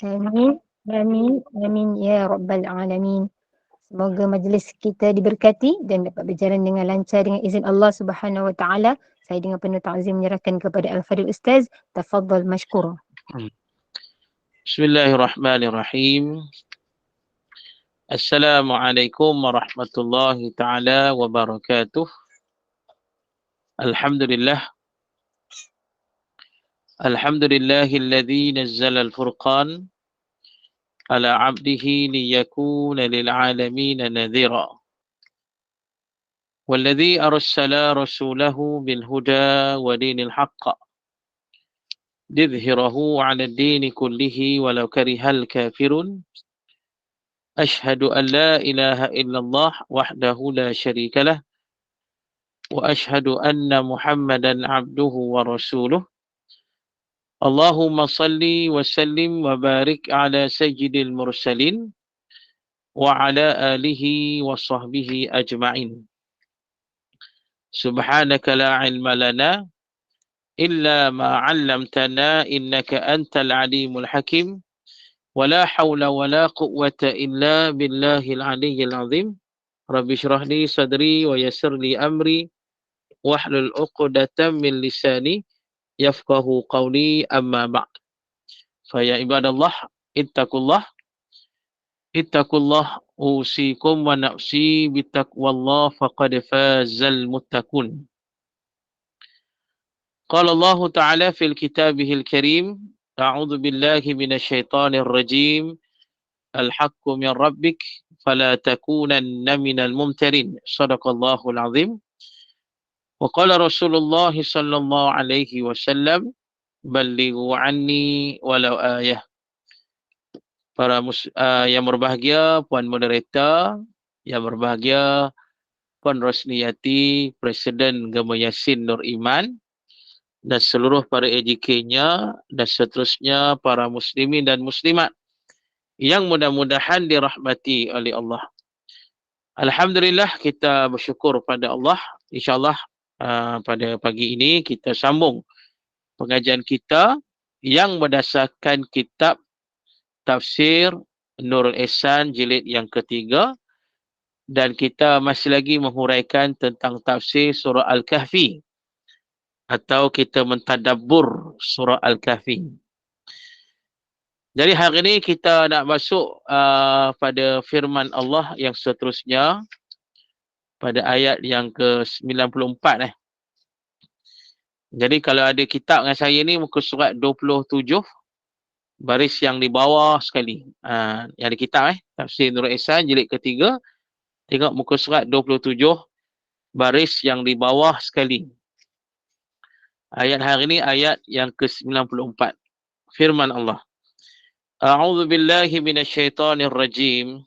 Amin. Amin. Amin. Ya Rabbal Alamin. Semoga majlis kita diberkati dan dapat berjalan dengan lancar dengan izin Allah Subhanahu Wa Taala. Saya dengan penuh ta'zim menyerahkan kepada Al-Fadhil Ustaz. Tafadhal mashkura. Bismillahirrahmanirrahim. Assalamualaikum warahmatullahi taala wabarakatuh. Alhamdulillah. Alhamdulillahilladzi nazzala al-furqan ala 'abdihi liyakuna lil 'alamin nadhira. Walladzi arsala rasulahu bil huda wa dinil haqq lidhhirahu 'ala ad-din kullihi walau karihal kafirun. Ashhadu an la ilaha illallah wahdahu la syarika lah wa ashhadu anna Muhammadan 'abduhu wa rasuluh. Allahumma salli wa sallim wa barik ala sayyidil mursalin wa ala alihi wa sahbihi ajma'in. Subhanaka la ilma lana illa ma 'allamtana innaka antal alimul hakim. Wa la hawla wa la quwwata illa billahil aliyyil azim. Rabbi shrah li sadri wa yassir li amri wahlul 'uqdatam min lisani yafqahu qawli amma ba'd. Fa ya ibadallah ittaqullah usikum wa nafsi bittaqwallah faqad fazal muttaqun. Qala Allah Ta'ala fil kitabihil karim, a'udzu billahi minasyaitonir rajim. Al-haqqu min rabbik fala takunanna minal mumtarin. Shadaqallahul azim. Wa qala Rasulullah sallallahu alaihi wasallam, ballighu anni walau ayah. Para yang berbahagia, Puan Moderator, yang berbahagia Puan Rosniyati, Presiden Gema Yasin Nur Iman, dan seluruh para AJK-nya, dan seterusnya para muslimin dan muslimat yang mudah-mudahan dirahmati oleh Allah. Alhamdulillah, kita bersyukur pada Allah. InsyaAllah pada pagi ini kita sambung pengajian kita yang berdasarkan kitab Tafsir Nurul Ihsan jilid yang ketiga, dan kita masih lagi menghuraikan tentang tafsir surah Al-Kahfi atau kita mentadabbur surah Al-Kahfi. Jadi hari ini kita nak masuk pada firman Allah yang seterusnya pada ayat yang ke-94. Jadi kalau ada kitab dengan saya ni, muka surat 27, baris yang di bawah sekali. Yang ada kitab Tafsir Nurul Ihsan jilid ketiga, tengok muka surat 27, baris yang di bawah sekali. Ayat hari ini ayat yang ke-94. Firman Allah. A'udzu billahi minasyaitonir rajim.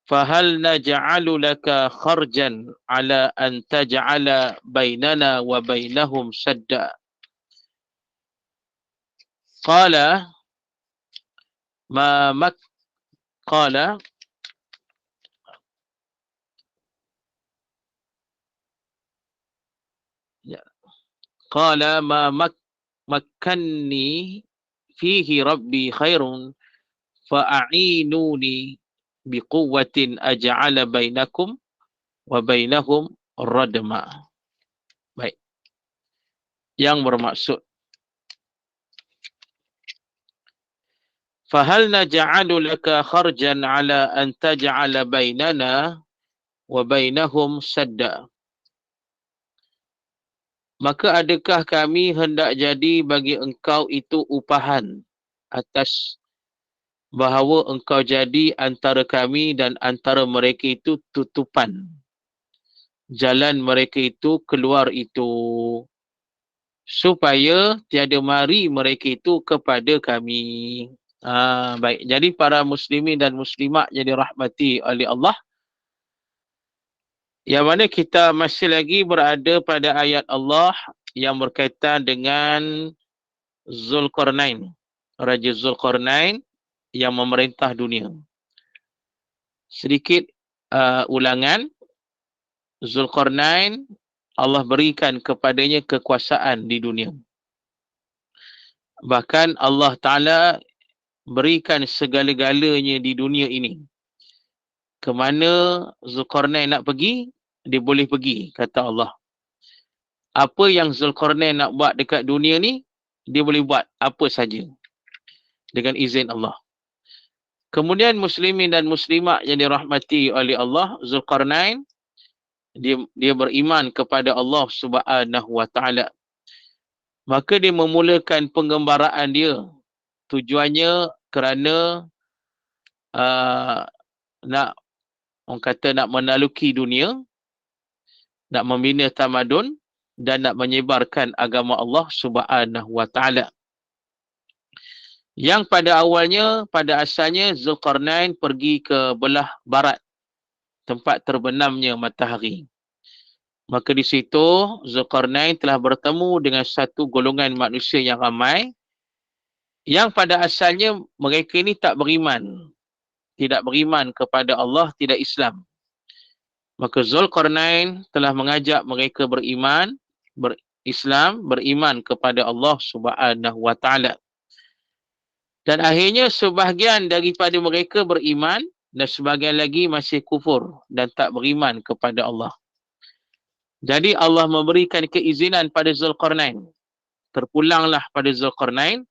Fahal naj'alu laka kharjan ala an taj'ala bainana wa bainahum sadda. Qala ma qala qala ma makkanni fihi rabbi khairun fa'inuni biquwwatin aj'ala bainakum wa bainahum radma. Baik. Yang bermaksud, fahal naj'alu laka kharjan ala an taj'ala bainana wa bainahum sadda. Maka adakah kami hendak jadi bagi engkau itu upahan atas bahawa engkau jadi antara kami dan antara mereka itu tutupan. Jalan mereka itu keluar itu, supaya tiada mari mereka itu kepada kami. Baik, jadi para muslimin dan muslimat yang dirahmati oleh Allah, yang mana kita masih lagi berada pada ayat Allah yang berkaitan dengan Zulkarnain, Raja Zulkarnain yang memerintah dunia. Sedikit ulangan, Zulkarnain, Allah berikan kepadanya kekuasaan di dunia. Bahkan Allah Ta'ala berikan segala-galanya di dunia ini. Ke mana Zulkarnain nak pergi, dia boleh pergi, kata Allah. Apa yang Zulkarnain nak buat dekat dunia ni, dia boleh buat apa saja dengan izin Allah. Kemudian muslimin dan muslimat yang dirahmati oleh Allah, Zulkarnain, dia beriman kepada Allah Subhanahu wa taala. Maka dia memulakan penggembaraan dia. Tujuannya kerana nak, orang kata, nak menaluki dunia, nak membina tamadun dan nak menyebarkan agama Allah Subhanahu wa taala. Yang pada awalnya, pada asalnya Zulkarnain pergi ke belah barat, tempat terbenamnya matahari. Maka di situ Zulkarnain telah bertemu dengan satu golongan manusia yang ramai, yang pada asalnya mereka ini tak beriman. Tidak beriman kepada Allah, tidak Islam. Maka Zulkarnain telah mengajak mereka beriman, berislam, beriman kepada Allah Subhanahu wa taala. Dan akhirnya sebahagian daripada mereka beriman dan sebahagian lagi masih kufur dan tak beriman kepada Allah. Jadi Allah memberikan keizinan pada Zulkarnain. Terpulanglah pada Zulkarnain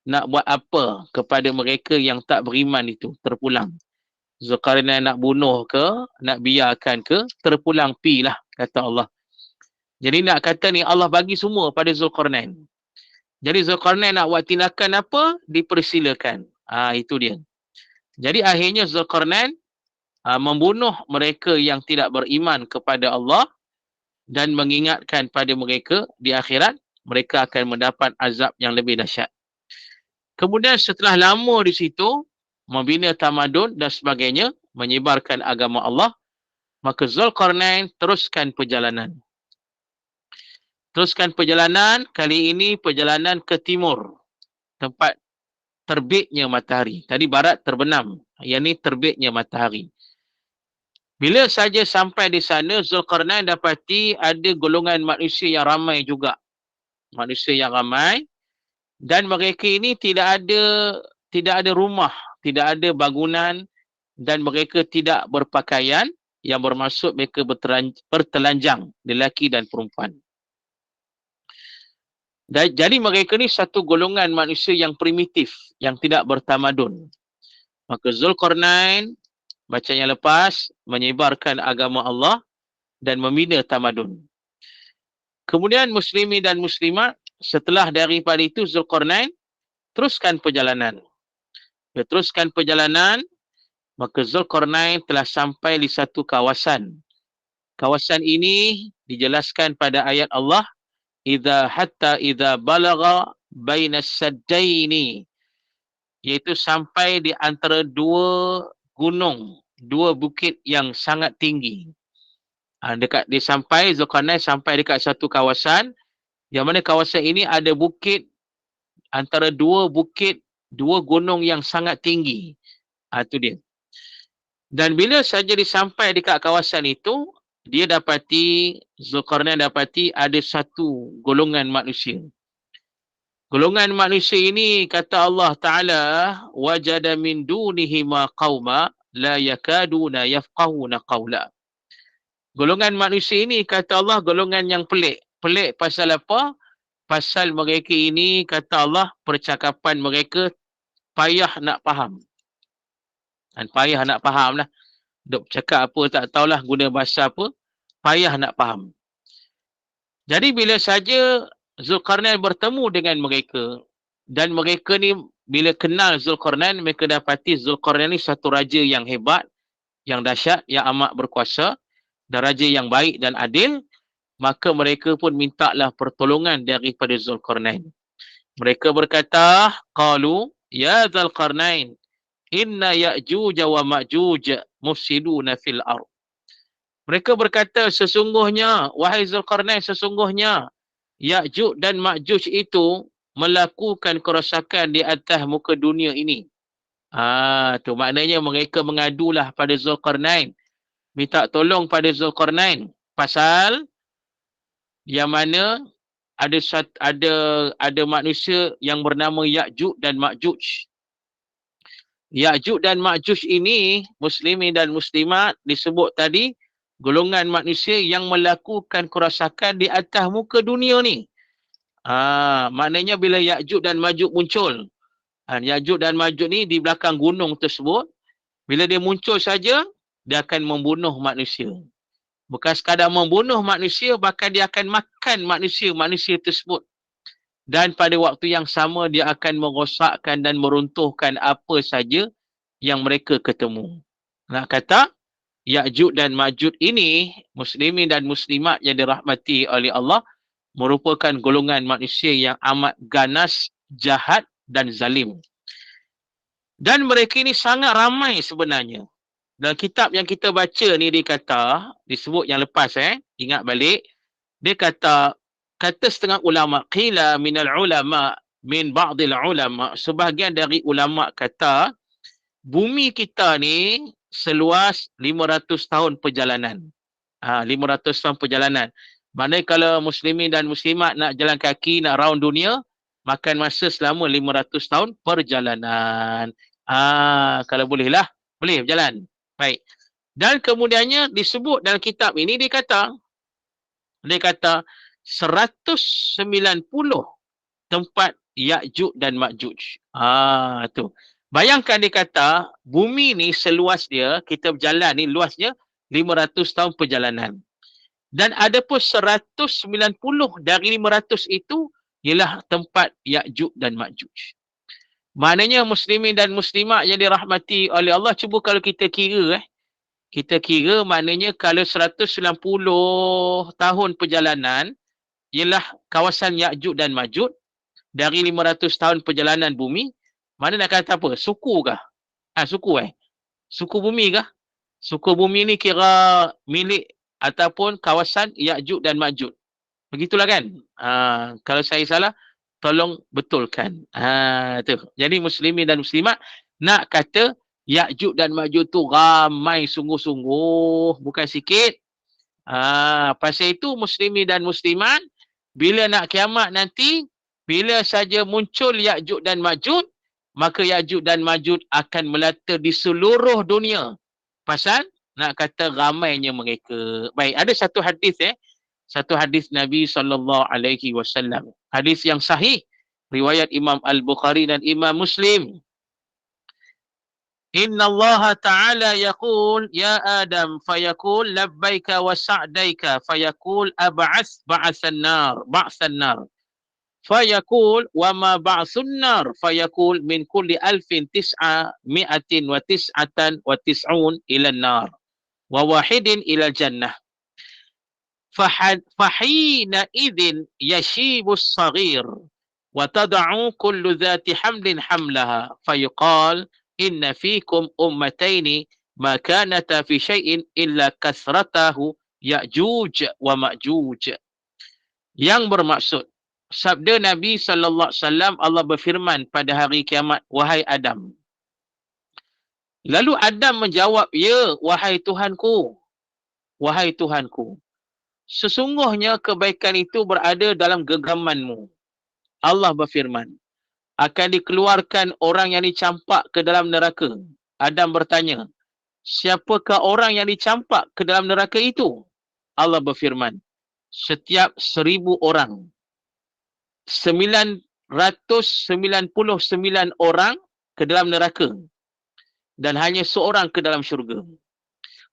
nak buat apa kepada mereka yang tak beriman itu. Terpulang. Zulkarnain nak bunuh ke, nak biarkan ke, terpulang pi lah, kata Allah. Jadi nak kata ni Allah bagi semua pada Zulkarnain. Jadi Zulkarnain nak buat tindakan apa, dipersilakan. Itu dia. Jadi akhirnya Zulkarnain membunuh mereka yang tidak beriman kepada Allah dan mengingatkan pada mereka di akhirat mereka akan mendapat azab yang lebih dahsyat. Kemudian setelah lama di situ membina tamadun dan sebagainya, menyebarkan agama Allah, maka Zulkarnain teruskan perjalanan. Teruskan perjalanan, kali ini perjalanan ke timur, tempat terbitnya matahari. Tadi barat terbenam, yang ni terbitnya matahari. Bila saja sampai di sana, Zulkarnain dapati ada golongan manusia yang ramai juga. Manusia yang ramai, dan mereka ini tidak ada rumah, tidak ada bangunan, dan mereka tidak berpakaian, yang bermaksud mereka bertelanjang, lelaki dan perempuan. Jadi mereka ni satu golongan manusia yang primitif, yang tidak bertamadun. Maka Zulkarnain, bacaan yang lepas, menyebarkan agama Allah dan membina tamadun. Kemudian muslimin dan muslimat, setelah daripada itu Zulkarnain teruskan perjalanan. Dia teruskan perjalanan, maka Zulkarnain telah sampai di satu kawasan. Kawasan ini dijelaskan pada ayat Allah, idza balagha bainas saddaini, iaitu sampai di antara dua gunung, dua bukit yang sangat tinggi. Zulkarnain sampai dekat satu kawasan, yang mana kawasan ini ada bukit, antara dua bukit, dua gunung yang sangat tinggi. Itu dia. Dan bila saja disampai dekat kawasan itu, Zulkarnain dapati ada satu golongan manusia. Golongan manusia ini, kata Allah Ta'ala, wajada min dunihima qawma la yakaduna yafqahuna qawla. Golongan manusia ini, kata Allah, golongan yang pelik. Pelik pasal apa? Pasal mereka ini, kata Allah, percakapan mereka payah nak faham. Dan payah nak faham lah. Duk cakap apa tak tahulah, guna bahasa apa, payah nak faham. Jadi bila saja Zulkarnain bertemu dengan mereka, dan mereka ni bila kenal Zulkarnain, mereka dapati Zulkarnain ni satu raja yang hebat, yang dahsyat, yang amat berkuasa, dan raja yang baik dan adil, maka mereka pun mintalah pertolongan daripada Zulkarnain. Mereka berkata, qalu ya Zulkarnain, inna ya'juj wa ma'juj mufsiduna fil ard. Mereka berkata, sesungguhnya, wahai Zulkarnain, sesungguhnya Ya'juj dan Ma'juj itu melakukan kerosakan di atas muka dunia ini. Tu maknanya mereka mengadulah pada Zulkarnain, minta tolong pada Zulkarnain pasal yang mana ada manusia yang bernama Ya'juj dan Ma'juj. Ya'juj dan Ma'juj ini, muslimin dan muslimat, disebut tadi golongan manusia yang melakukan kerosakan di atas muka dunia ni. Maknanya bila Ya'juj dan Ma'juj muncul, Ya'juj dan Ma'juj ni di belakang gunung tersebut, bila dia muncul saja, dia akan membunuh manusia. Bukan sekadar membunuh manusia, bahkan dia akan makan manusia tersebut. Dan pada waktu yang sama, dia akan merosakkan dan meruntuhkan apa saja yang mereka ketemu. Nak kata, Ya'juj dan Ma'juj ini, muslimin dan muslimat yang dirahmati oleh Allah, merupakan golongan manusia yang amat ganas, jahat dan zalim. Dan mereka ini sangat ramai sebenarnya. Dalam kitab yang kita baca ni dia kata, disebut yang lepas ingat balik, dia kata setengah ulama, qila minal ulama min ba'dil ulama, sebahagian dari ulama kata bumi kita ni seluas 500 tahun perjalanan. 500 tahun perjalanan. Maknanya kalau muslimin dan muslimat nak jalan kaki, nak round dunia, makan masa selama 500 tahun perjalanan. Kalau bolehlah, boleh berjalan. Baik. Dan kemudiannya disebut dalam kitab ini, dia kata 190 tempat Ya'juj dan Ma'juj. Tu. Bayangkan dia kata, bumi ni seluas dia, kita berjalan ni luasnya 500 tahun perjalanan. Dan ada pun 190 dari 500 itu ialah tempat Ya'juj dan Ma'juj. Maknanya muslimin dan muslimat yang dirahmati oleh Allah, cuba kalau kita kira kita kira maknanya kalau 190 tahun perjalanan ialah kawasan Ya'juj dan Ma'juj dari 500 tahun perjalanan bumi, mana nak kata apa? Suku kah? Suku Suku bumi kah? Suku bumi ni kira milik ataupun kawasan Ya'juj dan Ma'juj. Begitulah kan? Kalau saya salah, tolong betulkan. Tu. Jadi muslimin dan muslimat nak kata Ya'juj dan Ma'juj tu ramai sungguh-sungguh, bukan sikit. Pasal itu muslimin dan muslimat, bila nak kiamat nanti, bila saja muncul Ya'juj dan Ma'juj, maka Ya'juj dan Ma'juj akan melata di seluruh dunia. Pasal nak kata ramainya mereka. Baik, ada satu hadis satu hadis Nabi SAW. Hadis yang sahih, riwayat Imam Al-Bukhari dan Imam Muslim. Inna Allah Ta'ala yaqul ya Adam fayaqul labbaika wa sa'daika fayaqul ab'as ba'asan nar fayaqul wa ma ba'sun nar fayaqul min kulli alfin tis'ami'atin wa tis'atan wa tis'un ila nar wa wahidin ila jannah. Fahina idin yashibus saghir wa tad'u kullu dhati hamlin hamlaha fayuqal inna fikum ummataini ma kanata fi syai'in illa kasratahu Ya'juj wa Ma'juj. Yang bermaksud, sabda Nabi SAW, Allah berfirman pada hari kiamat, wahai Adam. Lalu Adam menjawab, ya wahai Tuhanku, wahai Tuhanku, sesungguhnya kebaikan itu berada dalam genggamanmu. Allah berfirman, akan dikeluarkan orang yang dicampak ke dalam neraka. Adam bertanya, siapakah orang yang dicampak ke dalam neraka itu? Allah berfirman, setiap 1000 orang. 999 orang ke dalam neraka. Dan hanya seorang ke dalam syurga.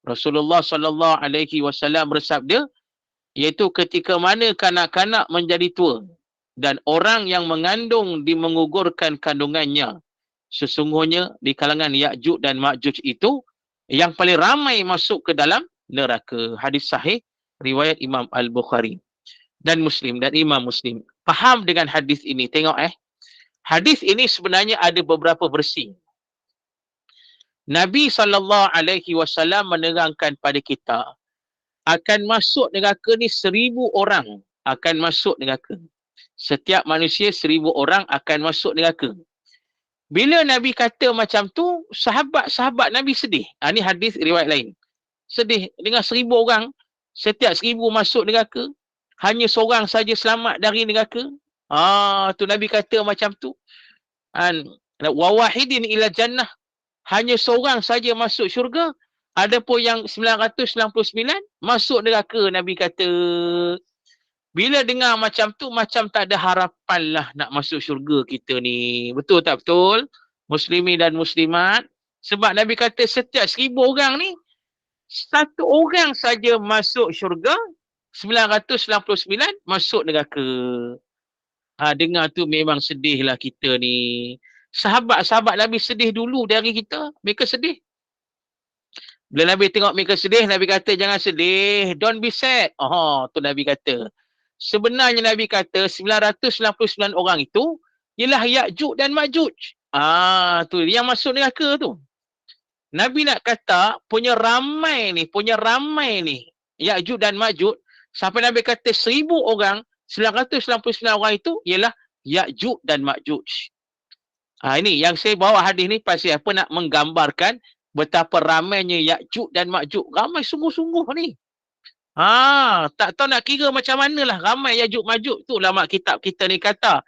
Rasulullah SAW bersabda, iaitu ketika mana kanak-kanak menjadi tua dan orang yang mengandung mengugurkan kandungannya, sesungguhnya di kalangan Ya'juj dan Ma'juj itu yang paling ramai masuk ke dalam neraka. Hadis sahih riwayat Imam Al-Bukhari dan Muslim dan Imam Muslim. Faham dengan hadis ini? Tengok hadis ini sebenarnya ada beberapa versi. Nabi SAW menerangkan pada kita, akan masuk neraka ni 1000 orang akan masuk neraka. Setiap manusia 1000 orang akan masuk neraka. Bila Nabi kata macam tu, sahabat-sahabat Nabi sedih. Ini hadis riwayat lain. Sedih dengan 1000 orang, setiap 1000 masuk neraka, hanya seorang saja selamat dari neraka. Tu Nabi kata macam tu. Wa wahidin ila jannah. hanya seorang saja masuk syurga. Adapun yang 999 masuk neraka, Nabi kata. Bila dengar macam tu, macam tak ada harapan lah nak masuk syurga kita ni. Betul tak betul? Muslimin dan muslimat. Sebab Nabi kata setiap 1000 orang ni, satu orang saja masuk syurga, 999 masuk neraka. Dengar tu memang sedih lah kita ni. Sahabat-sahabat Nabi sedih dulu dari kita. Mereka sedih. Bila Nabi tengok mereka sedih, Nabi kata jangan sedih. Don't be sad. Tu Nabi kata. Sebenarnya Nabi kata 999 orang itu ialah Ya'juj dan Ma'juj. Tu yang masuk neraka tu. Nabi nak kata punya ramai ni Ya'juj dan Ma'juj, sampai Nabi kata 1000 orang, 999 orang itu ialah Ya'juj dan Ma'juj. Ini yang saya bawa hadis ni pasal apa, nak menggambarkan betapa ramainya Ya'juj dan Ma'juj. Ramai sungguh-sungguh ni. Tak tahu nak kira macam mana lah ramai Ya'juj Ma'juj tu. Ulama kitab kita ni kata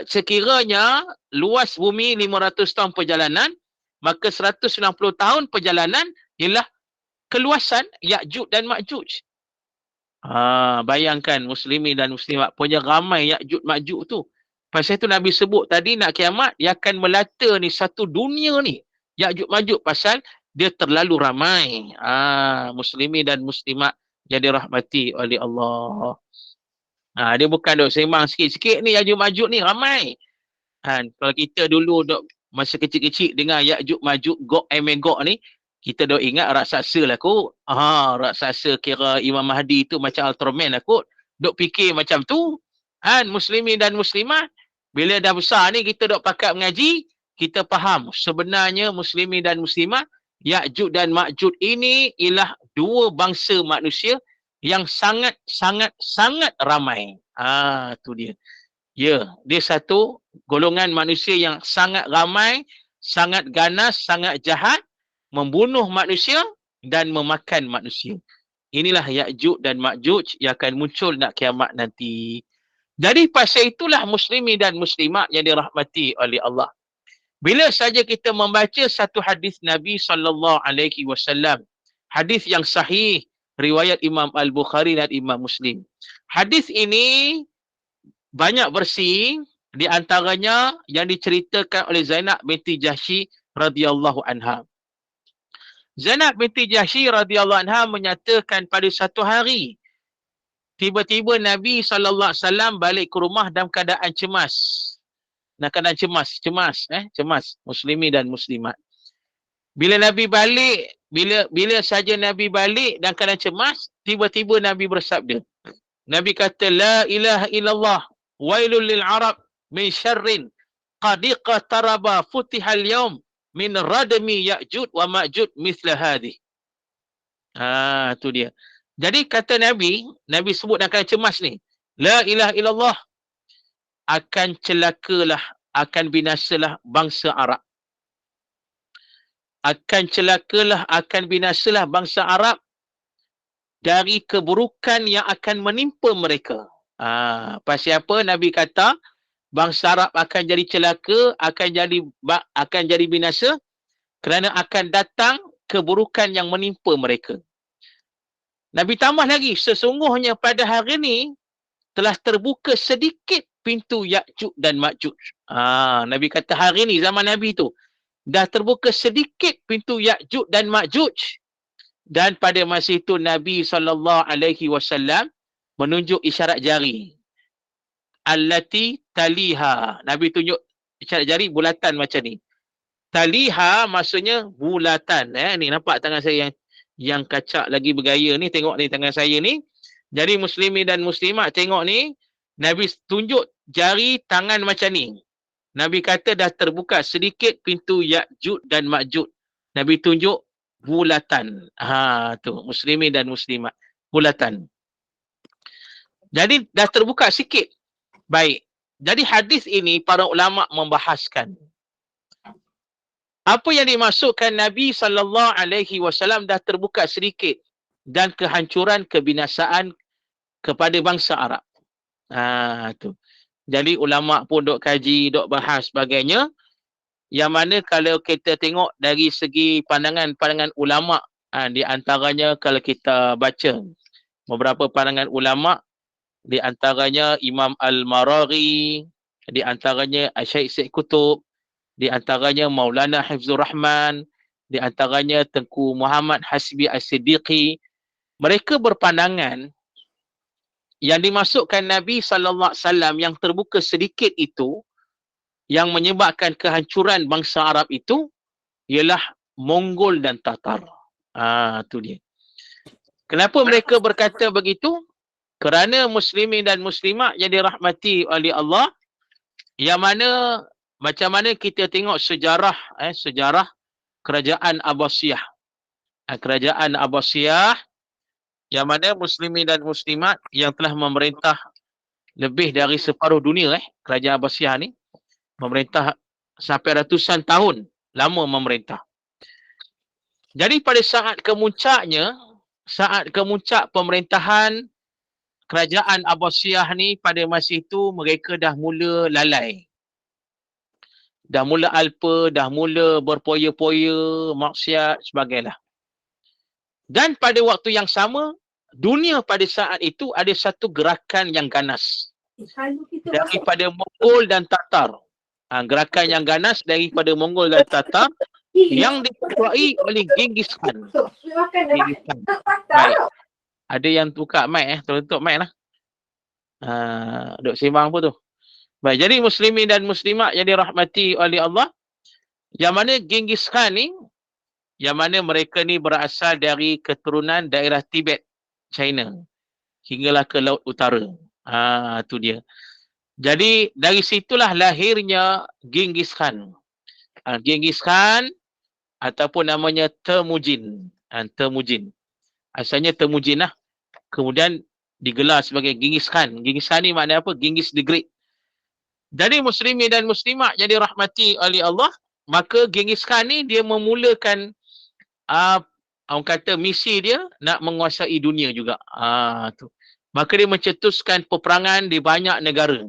sekiranya luas bumi 500 tahun perjalanan, maka 160 tahun perjalanan ialah keluasan Ya'juj dan Ma'juj. Bayangkan muslimin dan muslimat punya ramai Ya'juj Ma'juj tu. Pasal itu Nabi sebut tadi nak kiamat dia akan melata ni satu dunia ni Ya'juj Ma'juj, pasal dia terlalu ramai. Muslimin dan muslimat yang dirahmati oleh Allah. Dia bukan duk sembang sikit-sikit ni, Ya'juj Ma'juj ni ramai. Kalau kita dulu duk masa kecil-kecil dengar Ya'juj Ma'juj Gog and Magog ni, kita duk ingat raksasa lah kot. Raksasa kira Imam Mahdi tu macam Ultraman lah kot. Duk fikir macam tu. Muslimin dan muslimat, bila dah besar ni kita duk pakat mengaji, kita faham sebenarnya muslimin dan muslimat, Ya'juj dan Ma'juj ini ialah dua bangsa manusia yang sangat ramai. Tu dia. Dia satu golongan manusia yang sangat ramai, sangat ganas, sangat jahat, membunuh manusia dan memakan manusia. Inilah Ya'juj dan Ma'juj yang akan muncul nak kiamat nanti. Jadi pasal itulah muslimin dan muslimat yang dirahmati oleh Allah. Bila saja kita membaca satu hadis Nabi SAW, hadis yang sahih, riwayat Imam Al-Bukhari dan Imam Muslim. Hadis ini banyak versi, di antaranya yang diceritakan oleh Zainab binti Jahsy radhiyallahu anha. Zainab binti Jahsy radhiyallahu anha menyatakan pada satu hari, tiba-tiba Nabi SAW balik ke rumah dalam keadaan cemas. Cemas, muslimin dan muslimat. Bila Nabi balik, bila saja Nabi balik dan keadaan cemas, tiba-tiba Nabi bersabda. Nabi kata, la ilaha illallah, wailul lil Arab min syarrin qad iqtaraba futihal yaum min radmi Ya'juj wa Ma'juj mithla hadhi. Tu dia. Jadi kata Nabi sebut dalam keadaan cemas ni, la ilaha illallah, akan celakalah, akan binasalah bangsa Arab. Akan celakalah, akan binasalah bangsa Arab dari keburukan yang akan menimpa mereka. Pasal apa Nabi kata bangsa Arab akan jadi celaka, akan jadi binasa kerana akan datang keburukan yang menimpa mereka. Nabi tambah lagi, sesungguhnya pada hari ini telah terbuka sedikit pintu Ya'juj dan Ma'juj. Nabi kata hari ni, zaman Nabi tu, dah terbuka sedikit pintu Ya'juj dan Ma'juj. Dan pada masa itu Nabi SAW menunjuk isyarat jari. Allati taliha. Nabi tunjuk isyarat jari bulatan macam ni. Taliha maksudnya bulatan. Ni nampak tangan saya yang kacak lagi bergaya ni. Tengok ni tangan saya ni. Jadi muslimin dan muslimat tengok ni. Nabi tunjuk jari tangan macam ni. Nabi kata dah terbuka sedikit pintu Ya'juj dan Ma'juj. Nabi tunjuk bulatan. Tu muslimin dan muslimat. Bulatan. Jadi dah terbuka sikit. Baik. Jadi hadis ini para ulama membahaskan. Apa yang dimaksudkan Nabi SAW dah terbuka sedikit dan kehancuran, kebinasaan kepada bangsa Arab. Tu. Jadi ulama pun dok kaji, dok bahas sebagainya. yang mana kalau kita tengok dari segi pandangan ulama, di antaranya kalau kita baca beberapa pandangan ulama, di antaranya Imam Al-Maraghi, di antaranya Syekh Syed Qutb, di antaranya Maulana Hifzur Rahman, di antaranya Tengku Muhammad Hasbi As-Siddiqi. Mereka berpandangan yang dimasukkan Nabi SAW yang terbuka sedikit itu, yang menyebabkan kehancuran bangsa Arab itu, ialah Mongol dan Tatar. Itu dia. Kenapa mereka berkata begitu? Kerana muslimin dan muslimat yang dirahmati oleh Allah, yang mana macam mana kita tengok sejarah sejarah kerajaan Abbasiyah. Kerajaan Abbasiyah yang mana muslimin dan muslimat yang telah memerintah lebih dari separuh dunia, kerajaan Abbasiyah ni memerintah sampai ratusan tahun, lama memerintah. Jadi pada saat kemuncak pemerintahan kerajaan Abbasiyah ni, pada masa itu mereka dah mula lalai. Dah mula alpa, dah mula berpoya-poya, maksiat, sebagainya. Dan pada waktu yang sama, dunia pada saat itu ada satu gerakan yang ganas daripada Mongol dan Tatar. Gerakan yang ganas daripada Mongol dan Tatar yang diketuai oleh Genghis Khan. Baik. Ada yang buka mic, tutup mic lah. Duk sembang apa tu? Baik, jadi muslimin dan muslimat yang dirahmati oleh Allah, yang mana Genghis Khan ni, yang mana mereka ni berasal dari keturunan daerah Tibet, China, hinggalah ke Laut Utara. Itu dia. Jadi dari situlah lahirnya Genghis Khan. Genghis Khan ataupun namanya Temujin. Temujin. Asalnya Temujin lah. Kemudian digelar sebagai Genghis Khan. Genghis Khan ni maknanya apa? Genghis the Great. Jadi muslimin dan muslimat yang dirahmati oleh Allah, maka Genghis Khan ni dia memulakan orang kata misi dia nak menguasai dunia juga. Tu. Maka dia mencetuskan peperangan di banyak negara.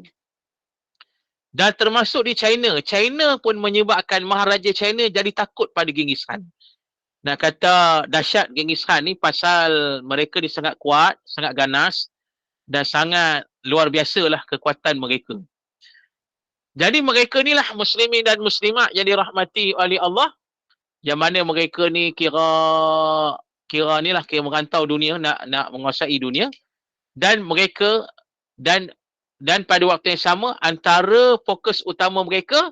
Dan termasuk di China. China pun menyebabkan Maharaja China jadi takut pada Genghis Khan. Nak kata dahsyat Genghis Khan ni pasal mereka ni sangat kuat, sangat ganas dan sangat luar biasalah kekuatan mereka. Jadi mereka ni lah muslimin dan muslimat yang dirahmati oleh Allah, yang mana mereka ni kira merantau dunia, nak menguasai dunia, dan mereka dan pada waktu yang sama antara fokus utama mereka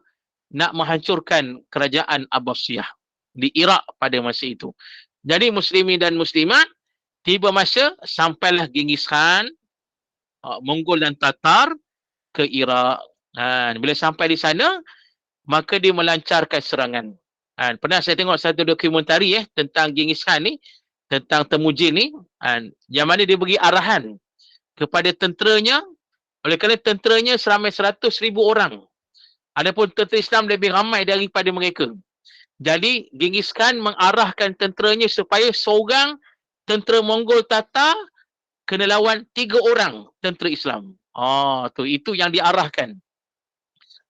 nak menghancurkan kerajaan Abbasiyah di Iraq pada masa itu. Jadi muslimin dan muslimat, tiba masa sampailah Genghis Khan, Mongol dan Tatar ke Iraq. Bila sampai di sana, maka dia melancarkan serangan. Pernah saya tengok satu dokumentari tentang Genghis Khan ni, tentang Temujin ni, yang mana dia bagi arahan kepada tenteranya, oleh kerana tenteranya seramai 100,000 orang. Adapun tentera Islam lebih ramai daripada mereka. Jadi Genghis Khan mengarahkan tenteranya supaya seorang tentera Mongol Tatar kena lawan 3 orang tentera Islam. Itu yang diarahkan.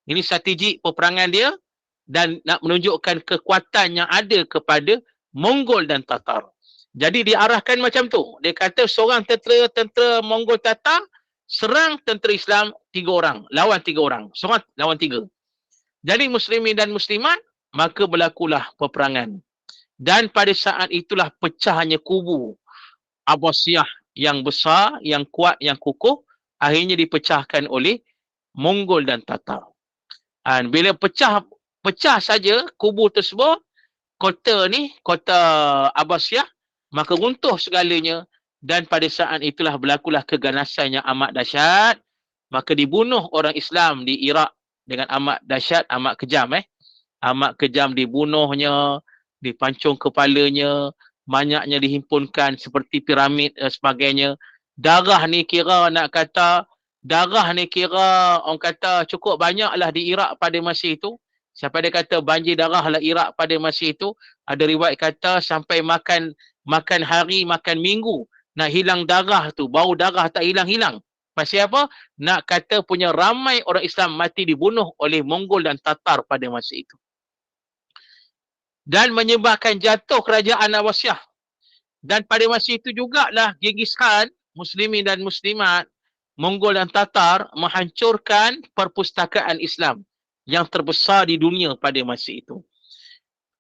Ini strategi peperangan dia dan nak menunjukkan kekuatan yang ada kepada Mongol dan Tatar. Jadi diarahkan macam tu. Dia kata seorang tentera Mongol Tatar serang tentera Islam 3 orang, lawan 3 orang. Seorang lawan 3. Jadi muslimin dan muslimat, maka berlakulah peperangan. Dan pada saat itulah pecahnya kubu Abbasiyah yang besar, yang kuat, yang kukuh, akhirnya dipecahkan oleh Mongol dan Tatar. Bila pecah saja kubu tersebut, kota Abbasiyah, maka runtuh segalanya. Dan pada saat itulah berlakulah keganasan yang amat dahsyat. Maka dibunuh orang Islam di Iraq dengan amat dahsyat, amat kejam. Amat kejam, dibunuhnya, dipancung kepalanya, banyaknya dihimpunkan seperti piramid dan sebagainya. Darah ni kira orang kata cukup banyaklah di Iraq pada masa itu. Sampai dia kata banjir darah lah Iraq pada masa itu. Ada riwayat kata sampai makan hari, makan minggu nak hilang darah tu, bau darah tak hilang-hilang. Pasal apa? Nak kata punya ramai orang Islam mati dibunuh oleh Mongol dan Tatar pada masa itu. dan menyebabkan jatuh kerajaan Abbasiyah. Dan pada masa itu jugalah Genghis Khan, Muslimin dan Muslimat, Mongol dan Tatar menghancurkan perpustakaan Islam yang terbesar di dunia pada masa itu.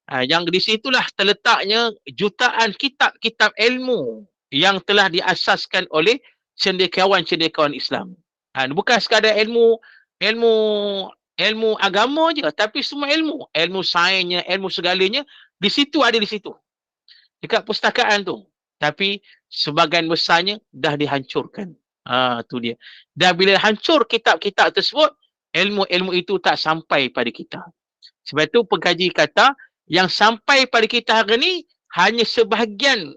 Yang di situlah terletaknya jutaan kitab-kitab ilmu yang telah diasaskan oleh cendekiawan-cendekiawan Islam. Bukan sekadar ilmu agama je, tapi semua ilmu sainsnya, ilmu segalanya di situ, ada di situ. Dekat pustakaan tu. Tapi sebahagian besarnya dah dihancurkan. Tu dia. Dan bila hancur kitab-kitab tersebut, ilmu-ilmu itu tak sampai pada kita. Sebab itu pengkaji kata, yang sampai pada kita hari ni hanya sebahagian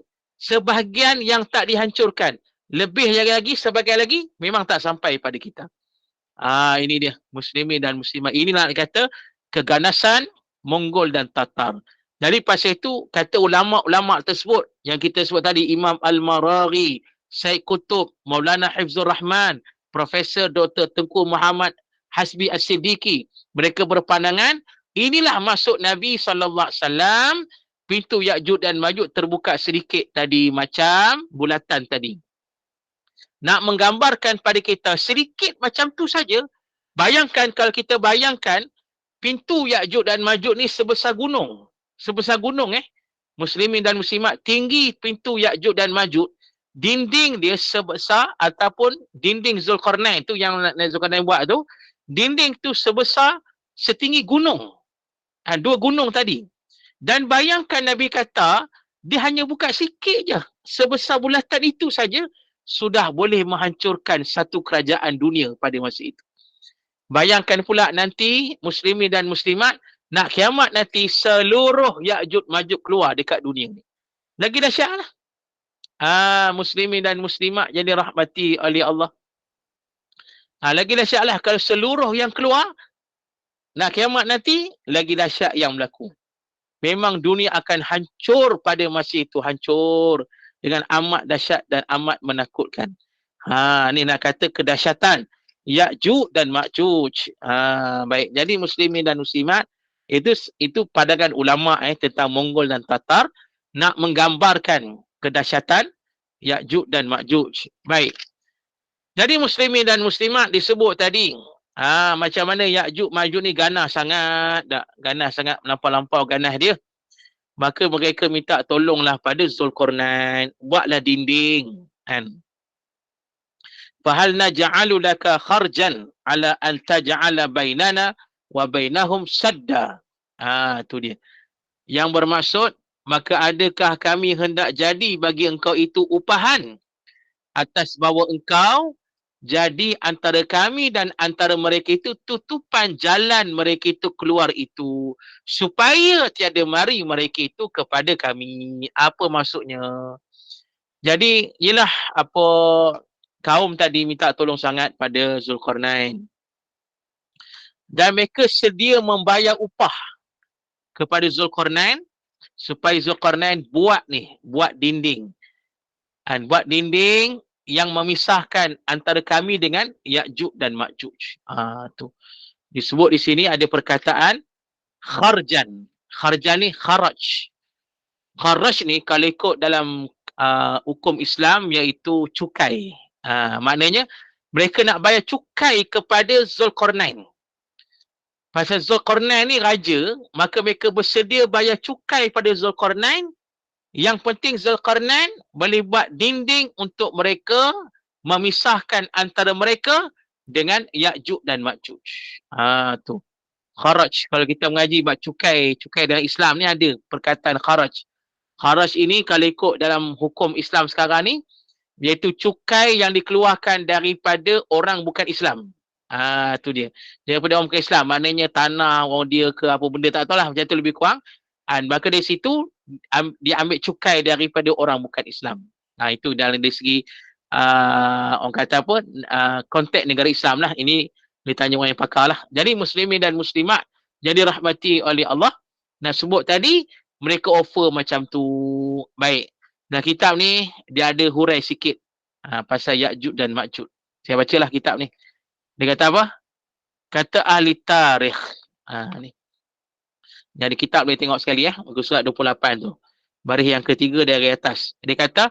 yang tak dihancurkan. Lebih lagi, sebahagian lagi memang tak sampai pada kita. Ini dia, Muslimin dan Muslimat. Inilah kata keganasan Mongol dan Tatar. Jadi pasal itu, kata ulama-ulama tersebut, yang kita sebut tadi, Imam Al-Maraghi, Syed Qutb, Maulana Hifzur Rahman, Profesor Dr. Tengku Muhammad Hasbi As-Siddiqui, mereka berpandangan, inilah maksud Nabi SAW, pintu Ya'juj dan Ma'juj terbuka sedikit tadi, macam bulatan tadi. Nak menggambarkan pada kita sedikit macam tu saja. Bayangkan kalau kita bayangkan pintu Ya'juj dan Ma'juj ni sebesar gunung. Sebesar gunung Muslimin dan Muslimat, tinggi pintu Ya'juj dan Ma'juj. Dinding dia sebesar, ataupun dinding Zulkarnain tu yang Zulkarnain buat tu, dinding tu sebesar setinggi gunung. Dua gunung tadi. Dan bayangkan Nabi kata, dia hanya buka sikit je. Sebesar bulatan itu saja, sudah boleh menghancurkan satu kerajaan dunia pada masa itu. Bayangkan pula nanti Muslimin dan Muslimat, nak kiamat nanti seluruh Ya'juj Ma'juj keluar dekat dunia ni. Lagi dahsyat lah. Muslimin dan Muslimat yang dirahmati oleh Allah. Lagi dahsyat lah kalau seluruh yang keluar, nak kiamat nanti, lagi dahsyat yang berlaku. Memang dunia akan hancur pada masa itu. Hancur dengan amat dahsyat dan amat menakutkan. Ni nak kata kedahsyatan Ya'juj dan Ma'juj. Baik. Jadi Muslimin dan Muslimat, itu pandangan ulama tentang Mongol dan Tatar, nak menggambarkan kedahsyatan Ya'juj dan Ma'juj. Baik. Jadi Muslimin dan Muslimat disebut tadi, macam mana Ya'juj Ma'juj ni ganas sangat, melampau-lampau ganas dia. Maka mereka minta tolonglah pada Zulkarnain, buatlah dinding kan. Fahal naj'alu laka kharjan ala an taj'ala bainana wa bainahum sadda. Tu dia. Yang bermaksud, maka adakah kami hendak jadi bagi engkau itu upahan atas bahawa engkau jadi antara kami dan antara mereka itu tutupan jalan mereka itu keluar itu, supaya tiada mari mereka itu kepada kami. Apa maksudnya? Jadi ialah apa kaum tadi minta tolong sangat pada Zulkarnain. Dan mereka sedia membayar upah kepada Zulkarnain supaya Zulkarnain buat dinding. Dan buat dinding yang memisahkan antara kami dengan Ya'juj dan Ma'juj. Tu. Disebut di sini ada perkataan kharjan. Kharjan ni kharaj. Kharaj ni kalau ikut dalam hukum Islam iaitu cukai. Maknanya mereka nak bayar cukai kepada Zulkarnain. Pasal Zulkarnain ni raja, maka mereka bersedia bayar cukai pada Zulkarnain. Yang penting Zulkarnain boleh buat dinding untuk mereka memisahkan antara mereka dengan Ya'juj dan Ma'juj. Tu. Kharaj. Kalau kita mengaji bab cukai dalam Islam ni ada perkataan kharaj. Kharaj ini kalau ikut dalam hukum Islam sekarang ni, iaitu cukai yang dikeluarkan daripada orang bukan Islam. Tu dia. Daripada orang bukan Islam. Maknanya tanah orang dia ke apa benda tak tahulah. Macam tu lebih kurang. Maka dari situ dia ambil cukai daripada orang bukan Islam. Itu dalam dari segi orang kata apa, konteks negara Islam lah. Ini ditanya orang yang pakar lah. Jadi Muslimin dan Muslimat jadi rahmati oleh Allah. Nak sebut tadi, mereka offer macam tu. Baik. Dan kitab ni dia ada hurai sikit pasal Ya'juj dan Ma'juj. Saya bacalah kitab ni. Dia kata apa? Kata ahli tarikh. Ni. Jadi kita boleh tengok sekali muka surat 28 tu. Baris yang ketiga dari atas. Dia kata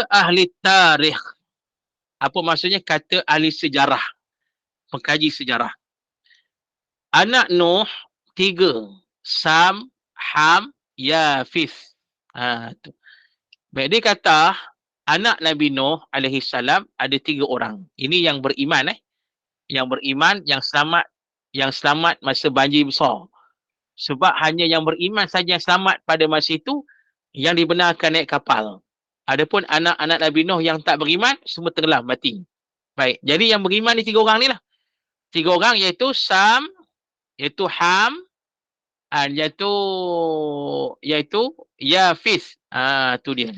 ahli tarikh. Apa maksudnya? Kata ahli sejarah. Pengkaji sejarah. Anak Nuh 3. Sam, Ham, Yafith. Tu. Baik, dia kata anak Nabi Nuh alaihi salam ada 3 orang. Ini yang beriman Yang beriman, yang selamat masa banjir besar. Sebab hanya yang beriman saja yang selamat pada masa itu yang dibenarkan naik kapal. Adapun anak-anak Nabi Nuh yang tak beriman semua tenggelam mati. Baik, jadi yang beriman ni 3 orang ni lah. 3 orang iaitu Sam, iaitu Ham, iaitu Yafith. Tu dia.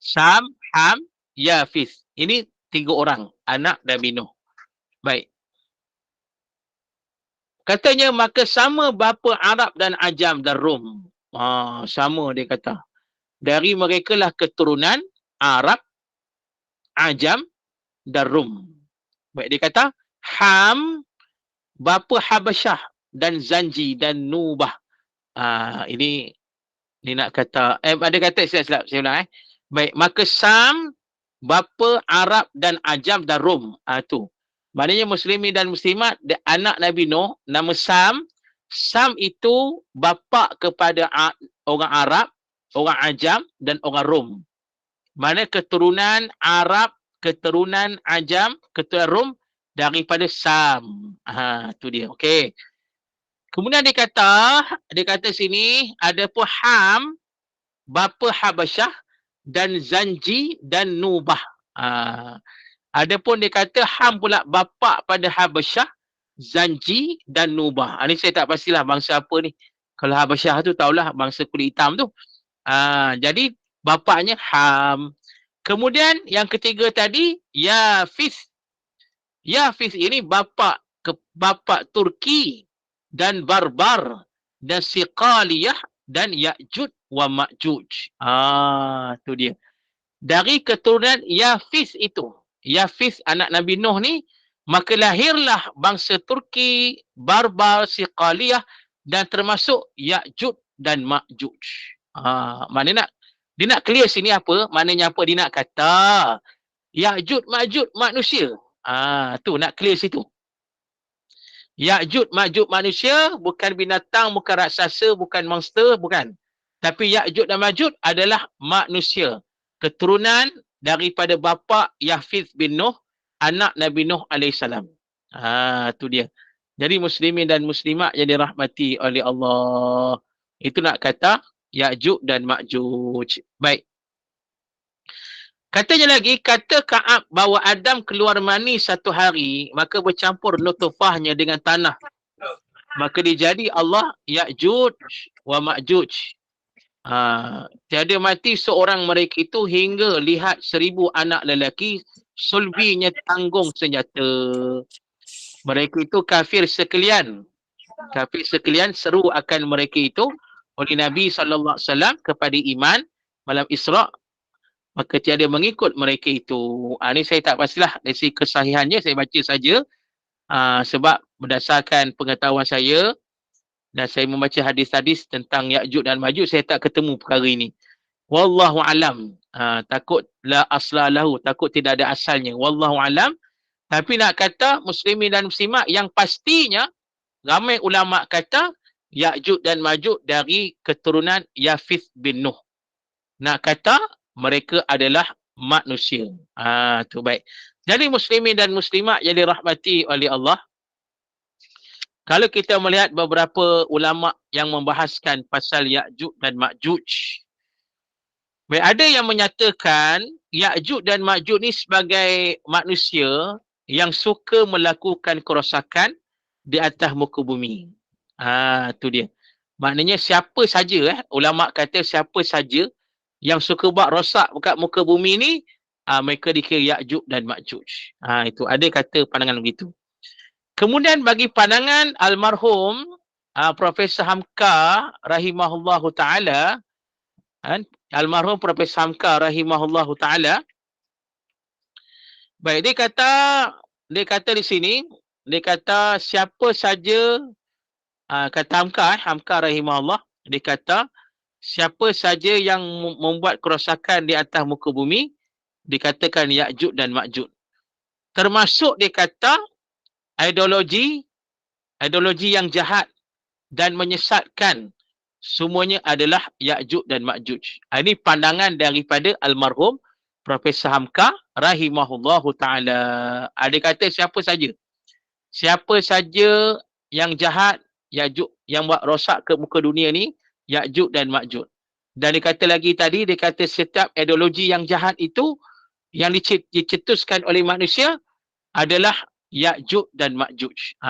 Sam, Ham, Yafith. Ini 3 orang anak Nabi Nuh. Baik. Katanya maka sama bapa Arab dan Ajam dan Rom. Sama dia kata. Dari mereka lah keturunan Arab, Ajam dan Rom. Baik, dia kata Ham bapa Habasyah dan Zanji dan Nubah. Ini nak kata ada kata silap saya ulang Baik, maka Sam bapa Arab dan Ajam dan Rom. Tu. Maknanya muslimin dan muslimat, anak Nabi Nuh, nama Sam. Sam itu bapa kepada orang Arab, orang Ajam dan orang Rom. Mana keturunan Arab, keturunan Ajam, keturunan Rom daripada Sam. Tu dia. Okey. Kemudian dia kata sini, ada pun Ham, bapa Habasyah dan Zanji dan Nubah. Adapun dia kata Ham pula bapa pada Habasyah, Zanji dan Nubah. Ini saya tak pastilah bangsa apa ni. Kalau Habasyah tu tahulah bangsa kulit hitam tu. Jadi bapaknya Ham. Kemudian yang ketiga tadi Yafith. Yafith ini bapa Turki dan Barbar dan Siqaliyah dan Ya'juj wa Ma'juj. Tu dia. Dari keturunan Yafith itu. Yafith anak Nabi Nuh ni, maka lahirlah bangsa Turki, Barbar, Siqaliyah dan termasuk Ya'juj dan Ma'juj. Mana dia nak clear sini apa? Maknanya apa dia nak kata? Ya'juj, Ma'juj manusia. Tu nak clear situ. Ya'juj, Ma'juj manusia, bukan binatang, bukan raksasa, bukan monster, bukan. Tapi Ya'juj dan Ma'juj adalah manusia. Keturunan daripada bapa Yafith bin Nuh, anak Nabi Nuh AS. Tu dia. Jadi muslimin dan muslimat yang dirahmati oleh Allah. Itu nak kata Ya'juj dan Ma'juj. Baik. Katanya lagi, kata Ka'ab bahawa Adam keluar mani satu hari, maka bercampur nutfahnya dengan tanah. Maka dijadi Allah Ya'juj wa Ma'juj. Tiada mati seorang mereka itu hingga lihat 1000 anak lelaki sulbinya tanggung senjata. Mereka itu kafir sekalian. Kafir sekalian seru akan mereka itu oleh Nabi SAW kepada iman malam Isra'. Maka tiada mengikut mereka itu. Ini saya tak pastilah dari segi kesahihannya, saya baca saja. Sebab berdasarkan pengetahuan saya, dan saya membaca hadis-hadis tentang Ya'juj dan Ma'juj, saya tak ketemu perkara ini. Wallahu alam. Takut la asla lahu, takut tidak ada asalnya. Wallahu alam. Tapi nak kata muslimin dan muslimat, yang pastinya ramai ulama kata Ya'juj dan Ma'juj dari keturunan Yafith bin Nuh. Nak kata mereka adalah manusia. Tu baik. Jadi muslimin dan muslimat yang dirahmati oleh Allah, kalau kita melihat beberapa ulama yang membahaskan pasal Ya'juj dan Ma'juj, baik, ada yang menyatakan Ya'juj dan Ma'juj ni sebagai manusia yang suka melakukan kerosakan di atas muka bumi. Tu dia. Maknanya siapa saja, ulama kata siapa saja yang suka buat rosak dekat muka bumi ni, mereka dikira Ya'juj dan Ma'juj. Itu ada kata pandangan begitu. Kemudian bagi pandangan almarhum Profesor Hamka rahimahullahu taala, almarhum Profesor Hamka rahimahullahu taala, baik, dia kata di sini, dia kata siapa saja Kata Hamka rahimahullah, dia kata siapa saja yang membuat kerosakan di atas muka bumi dikatakan Ya'juj dan Ma'juj. Termasuk dia kata ideologi yang jahat dan menyesatkan semuanya adalah Ya'juj dan Ma'juj. Ini pandangan daripada almarhum Profesor Hamka rahimahullahu taala. Dia kata siapa saja yang jahat, Ya'juj, yang buat rosak ke muka dunia ni, Ya'juj dan Ma'juj. Dan dia kata lagi tadi, dia kata setiap ideologi yang jahat itu yang dicetuskan oleh manusia adalah Ya'juj dan Ma'juj.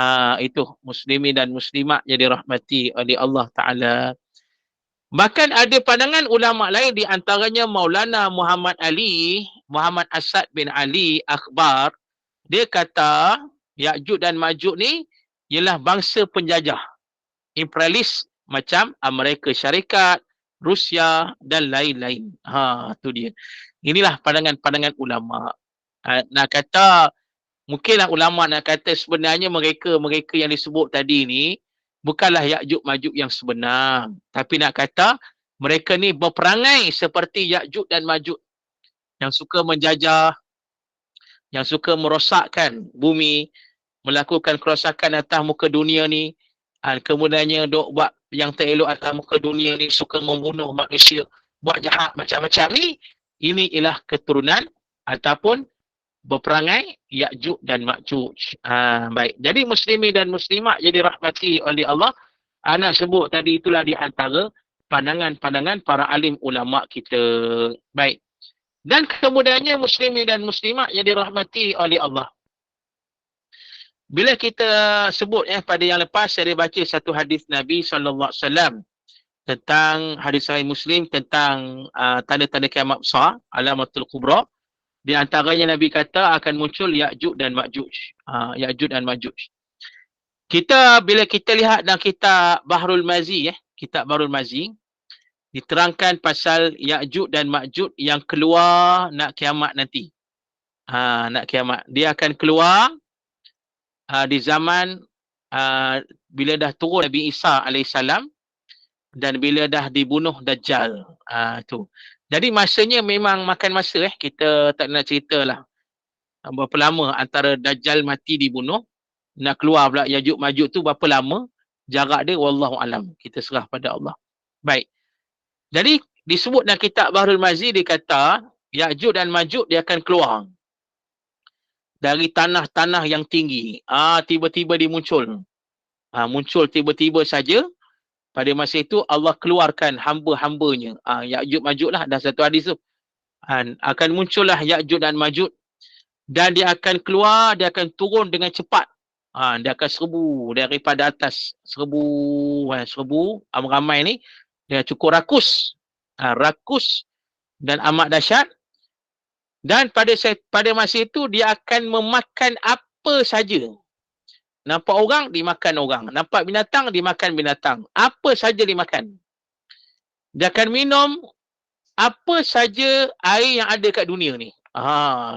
Itu muslimin dan muslimat yang dirahmati oleh Allah Ta'ala. Bahkan ada pandangan ulama lain, di antaranya Maulana Muhammad Asad bin Ali Akbar. Dia kata Ya'juj dan Ma'juj ni ialah bangsa penjajah, imperialis macam Amerika Syarikat, Rusia dan lain-lain. Tu dia. Inilah pandangan-pandangan ulama. Nak kata, mungkinlah ulama nak kata sebenarnya mereka yang disebut tadi ni bukanlah Ya'juj Ma'juj yang sebenar. Tapi nak kata mereka ni berperangai seperti Ya'juj dan Ma'juj, yang suka menjajah, yang suka merosakkan bumi, melakukan kerosakan atas muka dunia ni. Kemudiannya dok buat yang tak elok atas muka dunia ni, suka membunuh manusia, buat jahat macam-macam ni. Ini ialah keturunan ataupun berperangai Ya'juj dan Ma'juj. Baik. Jadi muslimin dan muslimat jadi rahmati oleh Allah. Anak sebut tadi itulah di antara pandangan-pandangan para alim ulama kita. Baik. Dan kemudiannya muslimin dan muslimat yang dirahmati oleh Allah. Bila kita sebut pada yang lepas, saya baca satu hadis Nabi SAW tentang hadis Sahih Muslim tentang tanda-tanda kiamat besar, alamatul kubra. Di antaranya Nabi kata akan muncul Ya'juj dan Ma'juj. Ya'juj dan Ma'juj. Bila kita lihat dalam kitab Bahrul Mazi, kitab Bahrul Mazi, diterangkan pasal Ya'juj dan Ma'juj yang keluar nak kiamat nanti. Nak kiamat. Dia akan keluar di zaman bila dah turun Nabi Isa AS dan bila dah dibunuh Dajjal. Tu. Jadi masanya memang makan masa. Kita tak nak ceritalah berapa lama antara Dajjal mati dibunuh, nak keluar pula Ya'juj Ma'juj tu berapa lama jarak dia, wallahu alam. Kita serah pada Allah. Baik. Jadi disebut dalam kitab Bahrul Mazi, dia kata Ya'juj dan Ma'juj dia akan keluar dari tanah-tanah yang tinggi. Tiba-tiba dia muncul. Muncul tiba-tiba saja. Pada masa itu Allah keluarkan hamba-hambanya. Ya'juj Ma'juj lah, dah satu hadis tu. Akan muncullah Ya'juj dan Ma'juj. Dan dia akan keluar, dia akan turun dengan cepat. Dia akan serbu daripada atas. Serbu ramai ni. Dia cukup rakus. Rakus dan amat dahsyat. Dan pada masa itu dia akan memakan apa saja. Nampak orang, dimakan orang. Nampak binatang, dimakan binatang. Apa saja dimakan. Dia akan minum apa saja air yang ada kat dunia ni.